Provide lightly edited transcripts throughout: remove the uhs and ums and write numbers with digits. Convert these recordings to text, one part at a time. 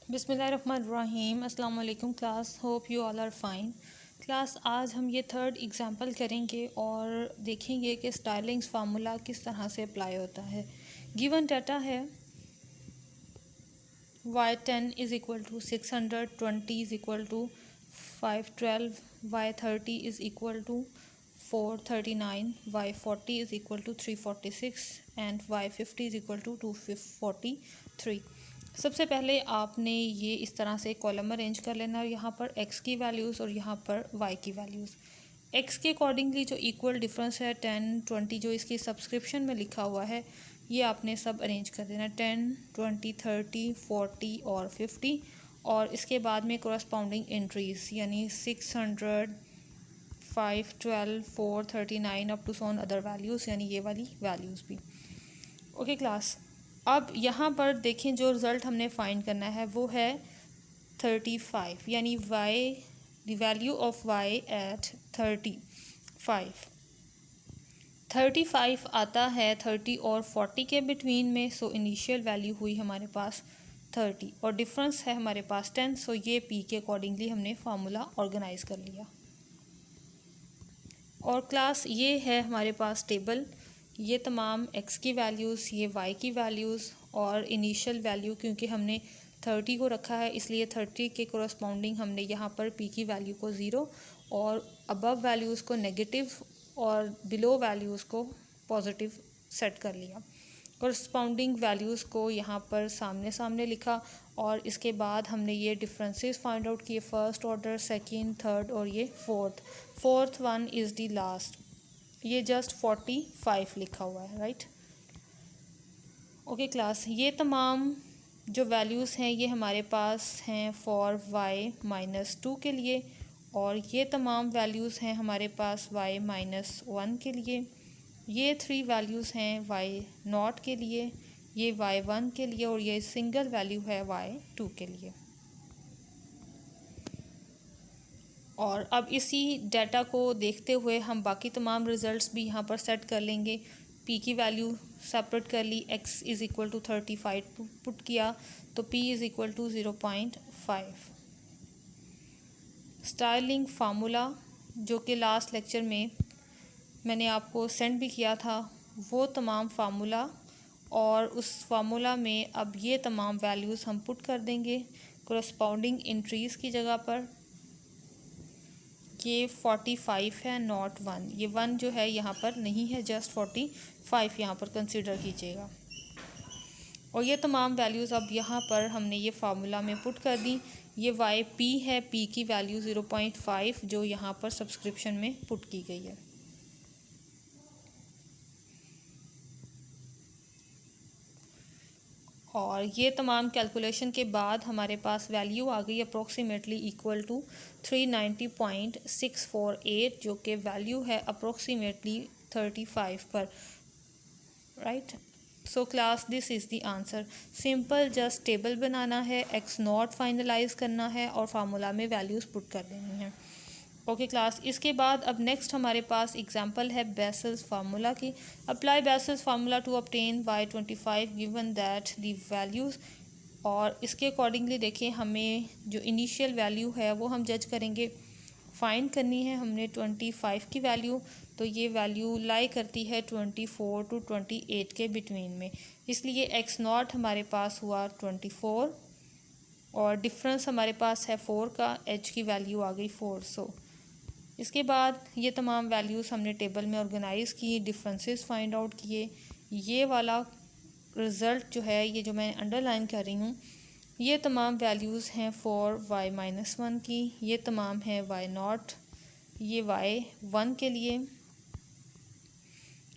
बिस्मिल्लाहिर्रहमानिर्रहीम। अस्सलाम वालेकुम class, hope you all are fine. Class आज हम ये थर्ड एग्जांपल करेंगे और देखेंगे कि स्टाइलिंग्स फार्मूला किस तरह से अप्लाई होता है। गिवन डाटा है y10 is equal to 600, 20 is equal to 512, y30 is equal to 439, y40 is equal to 346 and y50 is equal to 243। सबसे पहले आपने ये इस तरह से कॉलम अरेंज कर लेना, और यहाँ पर x की वैल्यूज़ और यहाँ पर y की वैल्यूज़। x के अकॉर्डिंगली जो इक्वल डिफरेंस है 10, 20 जो इसकी सब्सक्रिप्शन में लिखा हुआ है ये आपने सब अरेंज कर देना, 10, 20, 30, 40 और 50। और इसके बाद में कोरस्पॉन्डिंग एंट्रीज यानी 600, 512, 439 up to so on other values, यानी ये वाली वैल्यूज़ भी। ओके क्लास, अब यहाँ पर देखें जो रिज़ल्ट हमने फाइंड करना है वो है 35, यानी y the value of y at 35 आता है 30 और 40 के बिटवीन में। सो इनिशियल वैल्यू हुई हमारे पास 30 और डिफरेंस है हमारे पास 10। सो ये p के अकॉर्डिंगली हमने फार्मूला ऑर्गेनाइज कर लिया। और क्लास ये है हमारे पास टेबल, ये तमाम x की वैल्यूज़, ये y की वैल्यूज़ और इनिशियल वैल्यू, क्योंकि हमने 30 को रखा है इसलिए 30 के कोरस्पॉन्डिंग हमने यहाँ पर p की वैल्यू को 0 और अबव वैल्यूज़ को नेगेटिव और बिलो वैल्यूज़ को पॉजिटिव सेट कर लिया। कोरस्पॉन्डिंग वैल्यूज़ को यहाँ पर सामने सामने लिखा और इसके बाद हमने ये डिफरेंसेस फाइंड आउट किए, फर्स्ट ऑर्डर, सेकंड, थर्ड और ये fourth one is the last. ये जस्ट 45 लिखा हुआ है, राइट। ओके क्लास, ये तमाम जो वैल्यूज़ हैं ये हमारे पास हैं फॉर y-2 के लिए, और ये तमाम वैल्यूज़ हैं हमारे पास y-1 के लिए। ये 3 वैल्यूज़ हैं y0 के लिए, ये y1 के लिए और ये सिंगल वैल्यू है y2 के लिए। और अब इसी डाटा को देखते हुए हम बाकी तमाम रिज़ल्ट्स भी यहाँ पर सेट कर लेंगे। p की वैल्यू सेपरेट कर ली, x is equal to 35 put किया तो p is equal to 0.5। Stirling formula जो कि लास्ट लेक्चर में मैंने आपको सेंड भी किया था, वो तमाम फार्मूला और उस फार्मूला में अब ये तमाम वैल्यूज़ हम पुट कर देंगे कोरस्पॉन्डिंग इंट्रीज़ की जगह पर। ये 45 है, नॉट 1। ये 1 जो है यहाँ पर नहीं है, जस्ट 45 यहाँ पर कंसिडर कीजिएगा। और ये तमाम वैल्यूज़ अब यहाँ पर हमने ये फार्मूला में पुट कर दी। ये p है, p की वैल्यू 0.5 जो यहाँ पर सब्सक्रिप्शन में पुट की गई है। और ये तमाम कैलकुलेशन के बाद हमारे पास वैल्यू आ गई अप्रोक्सीमेटली इक्वल टू 390.648, जो कि वैल्यू है अप्रोक्सीमेटली 35 पर, right. So class this is the answer. Simple just table बनाना है, x0 फाइनलाइज करना है और फार्मूला में वैल्यूज़ पुट कर देनी है। ओके क्लास, इसके बाद अब नेक्स्ट हमारे पास एग्जांपल है बेसल्स फार्मूला की। Apply Bessel's formula to obtain y25 given that the values. और इसके अकॉर्डिंगली देखें, हमें जो इनिशियल वैल्यू है वो हम जज करेंगे, फाइंड करनी है हमने 25 की वैल्यू। तो ये वैल्यू लाई करती है 24 टू 28 के बिटवीन में, इसलिए x0 हमारे पास हुआ 24 और डिफरेंस हमारे पास है 4 का, h की वैल्यू आ गई 400। इसके बाद ये तमाम वैल्यूज़ हमने टेबल में ऑर्गेनाइज़ की, डिफरेंसेस फाइंड आउट किए। ये वाला रिज़ल्ट जो है, ये जो मैं अंडरलाइन कर रही हूँ, ये तमाम वैल्यूज़ हैं फॉर y-1 की, ये तमाम है y0, ये y1 के लिए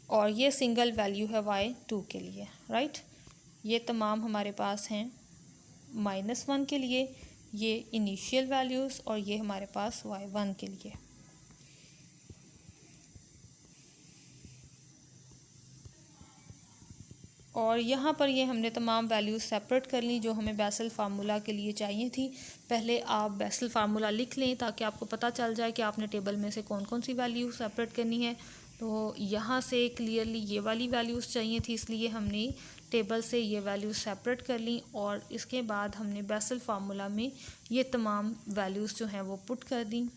और ये सिंगल वैल्यू है y2 के लिए, राइट। ये तमाम हमारे पास हैं -1 के लिए, ये इनिशियल वैल्यूज़, और ये हमारे पास y1 के लिए। और यहाँ पर ये हमने तमाम वैल्यूज़ सेपरेट कर ली जो हमें बेसल फार्मूला के लिए चाहिए थी। पहले आप बेसल फार्मूला लिख लें ताकि आपको पता चल जाए कि आपने टेबल में से कौन कौन सी वैल्यू सेपरेट करनी है। तो यहाँ से क्लियरली ये वाली वैल्यूज़ चाहिए थी, इसलिए हमने टेबल से ये वैल्यूज़ सेपरेट कर ली और इसके बाद हमने बेसल फार्मूला में ये तमाम वैल्यूज़ जो हैं वो पुट कर दी।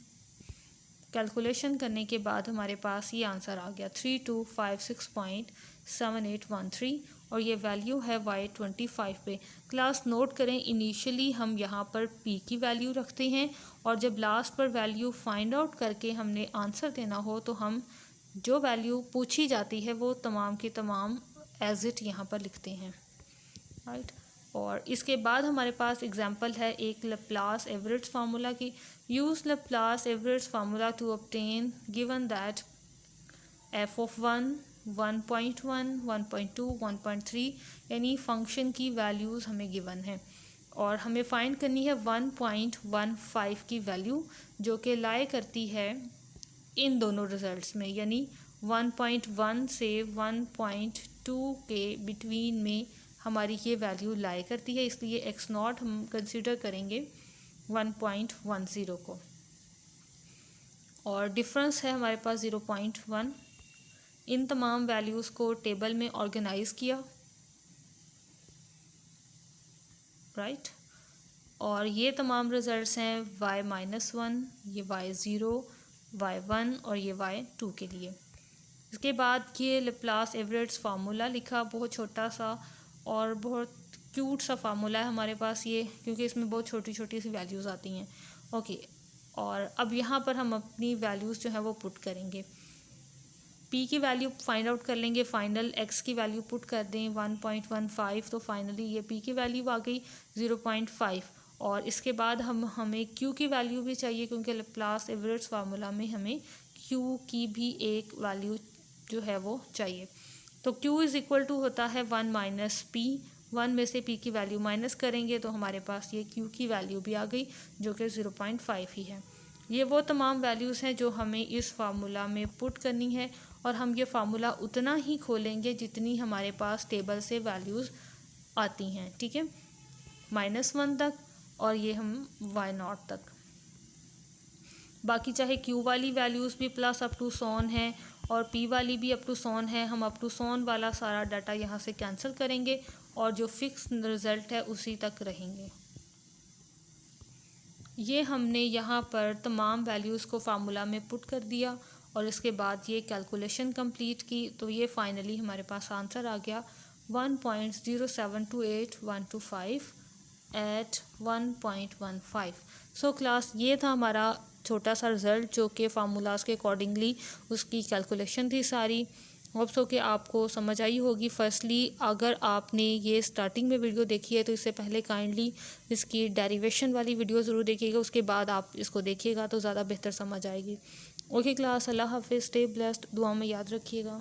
कैलकुलेशन करने के बाद हमारे पास ये आंसर आ गया 3256.7813 और ये वैल्यू है y25 पे। क्लास नोट करें, इनिशियली हम यहाँ पर p की वैल्यू रखते हैं और जब लास्ट पर वैल्यू फाइंड आउट करके हमने आंसर देना हो तो हम जो वैल्यू पूछी जाती है वो तमाम की तमाम एज इट यहाँ पर लिखते हैं, राइट। और इसके बाद हमारे पास एग्जांपल है एक लैप्लास एवरेज फार्मूला की। Use Laplace Everett formula to obtain given that f of 1, 1.1, 1.2, 1.3 यानी फंक्शन की वैल्यूज़ हमें गिवन है और हमें फाइंड करनी है 1.15 की वैल्यू जो कि लाई करती है इन दोनों रिजल्ट्स में, यानी 1.1 से 1.2 के बिटवीन में हमारी ये वैल्यू लाई करती है, इसलिए x नॉट हम कंसिडर करेंगे 1.10 को और डिफरेंस है हमारे पास 0.1। इन तमाम वैल्यूज़ को टेबल में ऑर्गेनाइज किया, राइट। और ये तमाम रिजल्ट्स हैं y-1, ये y0, y1 और ये y2 के लिए। इसके बाद ये लैप्लास एवरेज फार्मूला लिखा, बहुत छोटा सा और बहुत क्यूट सा फार्मूला है हमारे पास ये, क्योंकि इसमें बहुत छोटी छोटी सी वैल्यूज़ आती हैं। ओके, और अब यहाँ पर हम अपनी वैल्यूज़ जो है वो पुट करेंगे। p की वैल्यू फाइंड आउट कर लेंगे, फाइनल x की वैल्यू पुट कर दें 1.15, तो फाइनली ये p की वैल्यू आ गई 0.5 और इसके बाद हमें q की वैल्यू भी चाहिए क्योंकि लैप्लास एवरेज फार्मूला में हमें q की भी एक वैल्यू जो है वो चाहिए। तो q इज़ इक्वल टू होता है 1 माइनस p, 1 में से p की वैल्यू माइनस करेंगे तो हमारे पास ये q की वैल्यू भी आ गई जो कि 0.5 ही है। ये वो तमाम वैल्यूज़ हैं जो हमें इस फार्मूला में पुट करनी है और हम ये फार्मूला उतना ही खोलेंगे जितनी हमारे पास टेबल से वैल्यूज़ आती हैं, ठीक है, -1 तक और ये हम y0 तक। बाकी चाहे q वाली वैल्यूज़ भी प्लस अप टू सोन है और p वाली भी अप टू सोन है, हम अप टू सोन वाला सारा डाटा यहाँ से कैंसिल करेंगे और जो फिक्स रिज़ल्ट है उसी तक रहेंगे। ये हमने यहाँ पर तमाम वैल्यूज़ को फार्मूला में पुट कर दिया और इसके बाद ये कैलकुलेशन कंप्लीट की, तो ये फाइनली हमारे पास आंसर आ गया 1.0728125 एट 1.15। सो क्लास, ये था हमारा छोटा सा रिज़ल्ट जो कि फार्मूलाज़ के अकॉर्डिंगली उसकी कैलकुलेशन थी सारी। होप सो कि आपको समझ आई होगी। फर्स्टली अगर आपने ये स्टार्टिंग में वीडियो देखी है तो इससे पहले काइंडली इसकी डेरिवेशन वाली वीडियो ज़रूर देखिएगा, उसके बाद आप इसको देखिएगा तो ज़्यादा बेहतर समझ आएगी। ओके क्लास, अल्लाह हाफिज़, स्टे ब्लेस्ड, दुआ में याद रखिएगा।